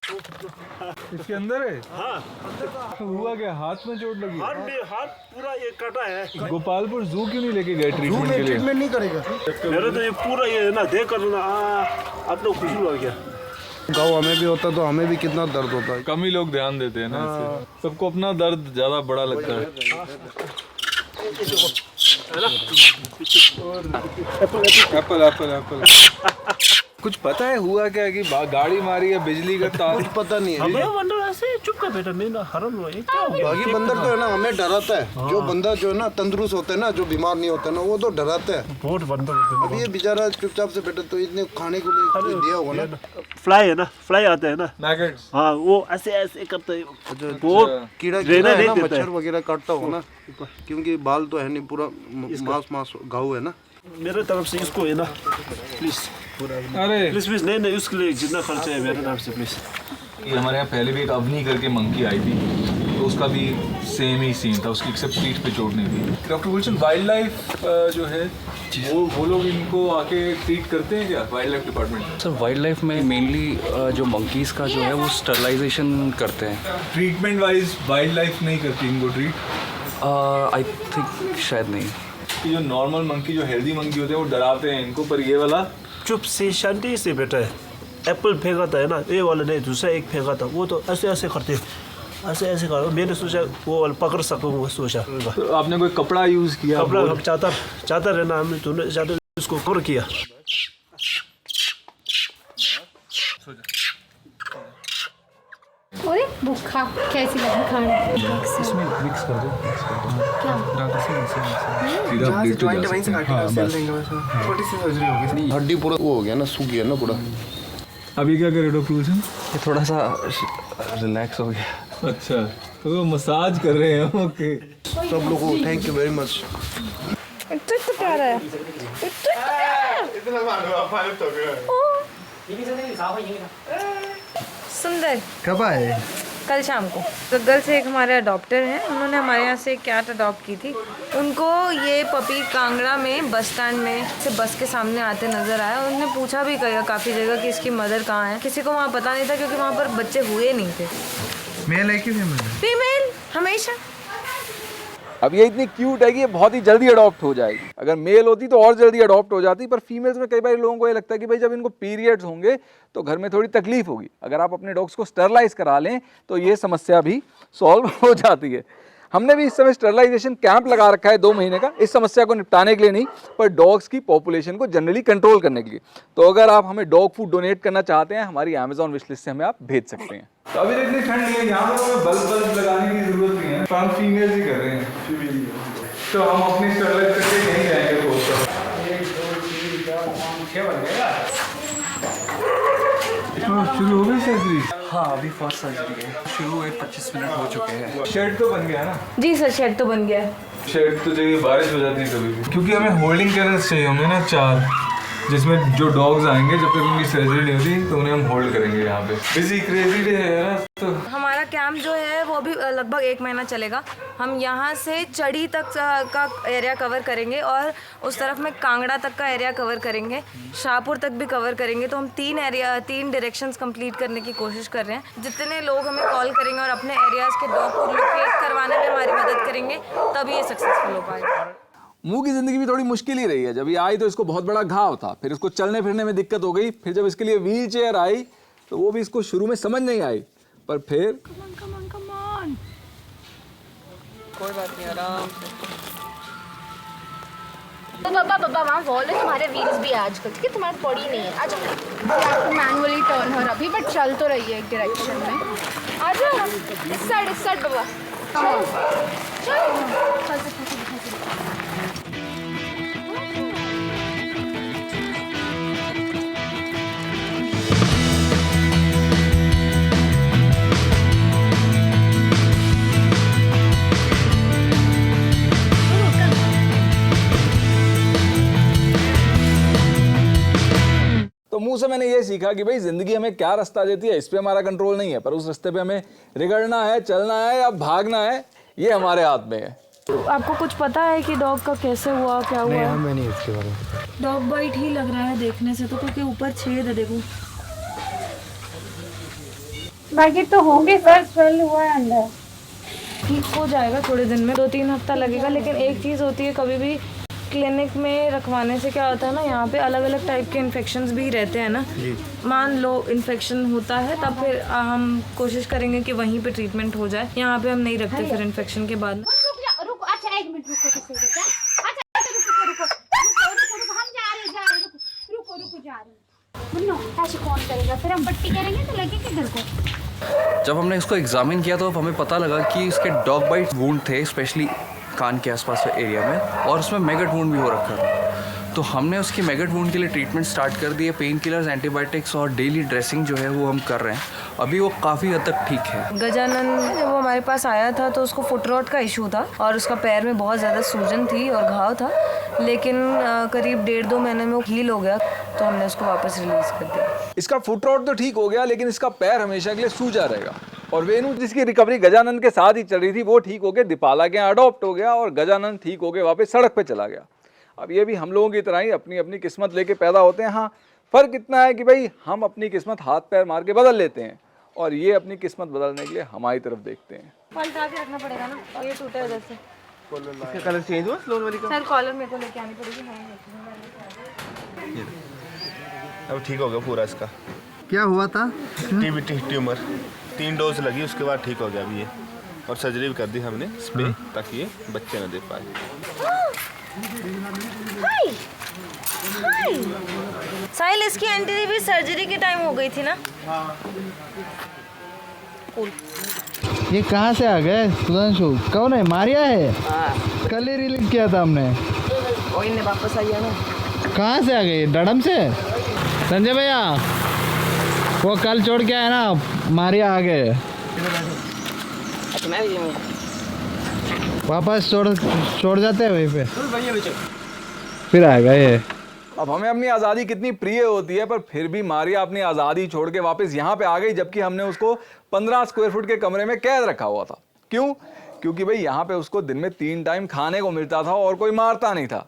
इसके अंदर है? हाँ। हुआ क्या, हाथ में चोट लगी? हाथ पूरा ये कटा है। गोपालपुर जू क्यों नहीं लेके गए ट्रीटमेंट के लिए? ट्रीटमेंट नहीं करेगा मेरे तो ये पूरा ये ना देख कर ना आप लोग खुशी हो गया। गाँव हमें भी होता तो हमें भी कितना दर्द होता है। कम ही लोग ध्यान देते हैं ना इससे। सबको अपना दर्द ज्यादा बड़ा लगता है। Apple Apple Apple. कुछ पता है हुआ क्या कि गाड़ी मारी है बिजली का तार? कुछ पता नहीं है। बंदर ऐसे चुप कर बेटा, मेरा हरम हुआ ये क्या हो गया? बाकी बंदर तो है ना हमें डराता है। जो बंदा जो है ना तंदुरुस्त होता है ना, जो बीमार नहीं होता ना, वो तो डराता है। बहुत बंदर होते अब ये बेचारा चुपचाप से बैठा, तो इतने खाने को लिए दिया होगा ना। फ्लाई है ना, फ्लाई आते हैं ना। मैगट्स। हाँ वो ऐसे ऐसे करते हैं। बहुत कीड़ा रहना नहीं देता है। मच्छर वगैरह काटता होगा ना, क्योंकि बाल तो है नहीं, पूरा मांस घाव है ना। मेरे तरफ से इसको है ना प्लीज, अरे प्लीज नहीं उसके लिए जितना खर्चा है मेरे तरफ से प्लीज। हमारे यहाँ पहले भी एक अवनी करके मंकी आई थी, तो उसका भी सेम ही सीन था, उसकी सिर्फ पीठ पे चोट नहीं थी। डॉक्टर गुलशन, वाइल्ड लाइफ जो है वो लोग इनको आके ट्रीट करते हैं क्या, wild life department? Sir wild life में मेनली जो मंकीज़ का जो है वो स्टरलाइजेशन करते हैं। ट्रीटमेंट वाइज वाइल्ड लाइफ नहीं करती इनको ट्रीट? आई थिंक शायद नहीं। कि जो नॉर्मल मंकी, जो हेल्दी मंकी होते हैं, वो डराते हैं इनको, पर ये वाला चुप से शांति से बैठा है। एप्पल फेंका था है ना, ये वाला नहीं, दूसरा एक फेंका था, वो तो ऐसे ऐसे करते, ऐसे ऐसे कर। मैंने सोचा वो वाला पकड़ सकूँगा, सोचा। तो आपने कोई कपड़ा यूज़ किया? कपड़ा हम चाहता रहना, हमने तूने चाहते उसको कर किया। अरे भूखा कैसी लगी खाने? इसमें मिक्स कर दो। हड्डी पूरा वो हो गया ना, सूख गया ना पूरा। अभी क्या करे डॉक्टर गुलशन? ये थोड़ा सा रिलैक्स हो गया। अच्छा, तो वो मसाज कर रहे हैं। ओके, सब लोगों को थैंक यू वेरी मच। इतना प्यारा है, सुंदर। कब आए? कल शाम को गग्गल से एक हमारे अडॉप्टर हैं, उन्होंने हमारे यहाँ से एक कैट अडॉप्ट की थी। उनको ये पपी कांगड़ा में बस स्टैंड में से बस के सामने आते नजर आया। उन्होंने पूछा भी काफ़ी जगह कि इसकी मदर कहाँ है। किसी को वहाँ पता नहीं था, क्योंकि वहाँ पर बच्चे हुए नहीं थे। मेल है कि फीमेल हमेशा। अब ये इतनी क्यूट है कि ये बहुत ही जल्दी अडॉप्ट हो जाएगी। अगर मेल होती तो और जल्दी अडॉप्ट हो जाती, पर फीमेल्स में कई बार लोगों को ये लगता है कि भाई जब इनको पीरियड्स होंगे तो घर में थोड़ी तकलीफ होगी। अगर आप अपने डॉग्स को स्टरलाइज करा लें तो ये समस्या भी सॉल्व हो जाती है। हमने भी इस समय स्टरलाइजेशन कैंप लगा रखा है 2 महीने का, इस समस्या को निपटाने के लिए नहीं, पर डॉग्स की पॉपुलेशन को जनरली कंट्रोल करने के लिए। तो अगर आप हमें डॉग फूड डोनेट करना चाहते हैं, हमारी अमेजॉन विश लिस्ट से हमें आप भेज सकते हैं। तो अभी इतनी ठंड नहीं है, यहाँ पर हमें बल्ब लगाने की जरूरत नहीं है, काम फीमेल ही कर रहे हैं। तो हम अपनी स्टरलाइज करके नहीं जाएंगे दोस्तों। शुरू हो गई सर्जरी? हाँ अभी फर्स्ट सर्जरी है, शुरू हुए 25 मिनट हो चुके हैं। शेड तो बन गया ना? जी सर, शेड तो बन गया है। शेड तो चाहिए, बारिश हो जाती है कभी भी, क्योंकि हमें होल्डिंग कैरेज चाहिए होंगे ना 4, जिसमें जो डॉग्स आएंगे जब तक उनकी सर्जरी नहीं होती तो उन्हें हम होल्ड करेंगे यहाँ पे। बिजी क्रेजी डे है ना। तो हमारा कैंप जो है वो भी लगभग 1 महीना चलेगा। हम यहाँ से चढ़ी तक का एरिया कवर करेंगे और उस तरफ में कांगड़ा तक का एरिया कवर करेंगे, शाहपुर तक भी कवर करेंगे। तो हम 3 डायरेक्शंस कंप्लीट करने की कोशिश कर रहे हैं। जितने लोग हमें कॉल करेंगे और अपने एरियाज़ के डॉग को लोकेट करवाने में हमारी मदद करेंगे, तभी ये सक्सेसफुल हो पाएगा। मुंह की ज़िंदगी भी थोड़ी मुश्किल ही रही है। जब ये आई तो इसको बहुत बड़ा घाव था, फिर इसको चलने फिरने में दिक्कत हो गई, फिर जब इसके लिए व्हील चेयर आई तो वो भी इसको शुरू में समझ नहीं आई, पर फिर कोई बात नहीं, आराम से। तो पापा वहाँ वॉल है, तुम्हारे व्हील्स भी आजकल, ठीक है? तुम्हारी पॉडी नहीं है। आज आपको मैनुअली टर्न हो अभी, बट चल तो रही है एक डायरेक्शन में। आ जाओ इस साइड बाबा, चलो। तो मुंह से मैंने ये सीखा कि भाई जिंदगी हमें क्या रास्ता देती है इस पे हमारा कंट्रोल नहीं है, पर उस रास्ते पे हमें रिगड़ना है, चलना है या भागना है, ये हमारे हाथ में है। आपको कुछ पता है कि डॉग का कैसे हुआ, क्या हुआ? नहीं, हमें नहीं इसके बारे में। डॉग बाइट ही लग रहा है देखने से तो, क्योंकि ऊपर छेद है, देखो। बाकी तो होंगे सर, स्वेल हुआ है अंदर। ठीक हो जाएगा थोड़े दिन में, 2-3 हफ्ता लगेगा। लेकिन एक चीज़ होती है, कभी भी क्लिनिक में रखवाने से क्या होता है ना, यहाँ पे अलग अलग टाइप के इन्फेक्शंस भी रहते हैं ना। मान लो इन्फेक्शन होता है, तब फिर हम कोशिश करेंगे कि वहीं पे ट्रीटमेंट हो जाए। यहाँ पे हम नहीं रखते फिर इन्फेक्शन के बाद। रुको, अच्छा 1 मिनट रुको, किसी को क्या? अच्छा रुको, हम जा रहे, रुको जा रहे। मुन्नो ऐसे कौन करेगा? फिर हम पट्टी करेंगे तो लगे किधर को? जब हमने इसको एग्जामिन किया तो हमें पता लगा कि इसके डॉग बाइट वुंड थे, स्पेशली कान के आसपास के एरिया में, और उसमें मैगट वुंड भी हो रखा था। तो हमने उसकी मैगट वुंड के लिए ट्रीटमेंट स्टार्ट कर दिए, पेन किलर्स, एंटीबायोटिक्स और डेली ड्रेसिंग जो है वो हम कर रहे हैं। अभी वो काफ़ी हद तक ठीक है। गजानन जब वो हमारे पास आया था तो उसको फुट रॉट का इशू था और उसका पैर में बहुत ज़्यादा सूजन थी और घाव था, लेकिन करीब 1.5-2 महीने में वो हील हो गया, तो हमने उसको वापस रिलीज़ कर दिया। इसका फुट रॉट तो ठीक हो गया, लेकिन इसका पैर हमेशा के लिए सूजा रहेगा। और वेनू जिसकी रिकवरी गजानन के साथ ही चल रही थी, वो ठीक हो के दीपाला के यहाँ अडॉप्ट हो गया और गजानन ठीक हो के वापस सड़क पे चला गया। अब ये भी हम लोगों की तरह ही अपनी अपनी किस्मत लेके पैदा होते हैं। हाँ, फ़र्क इतना है कि भाई हम अपनी किस्मत हाथ पैर मार के बदल लेते हैं और ये अपनी किस्मत बदलने के लिए हमारी तरफ देखते हैं। पलटा के रखना पड़ेगा ना, और ये टूटे वजह से। इसका कलर चेंज हुआ स्लोन वाली का? सर कॉलर मेरे को लेके आनी पड़ेगी। अब ठीक हो गया पूरा इसका। क्या हुआ था? टीबी ट्यूमर 3 डोज लगी, उसके बाद ठीक हो गया अभी ये, और सर्जरी भी कर दी हमने स्प्रे, ताकि ये बच्चे न दे पाए। साहिल, इसकी एंटी भी सर्जरी के टाइम हो गई थी ना? ये कहाँ से आ गए सुधांशु? कौन है? मारिया है? कल ही रिलीज किया था हमने। कोई नहीं, वापस आइए ना। कहाँ से आ गए? डडम से? संजय भैया, वो कल छोड़ के आया ना, मारिया आ गए। वापस छोड़ जाते हैं वहीं पे, फिर आएगा ये। अब हमें अपनी आज़ादी कितनी प्रिय होती है, पर फिर भी मारिया अपनी आज़ादी छोड़ के वापस यहाँ पे आ गई, जबकि हमने उसको 15 स्क्वायर फुट के कमरे में कैद रखा हुआ था। क्यों? क्योंकि भाई यहाँ पे उसको दिन में 3 टाइम खाने को मिलता था और कोई मारता नहीं था।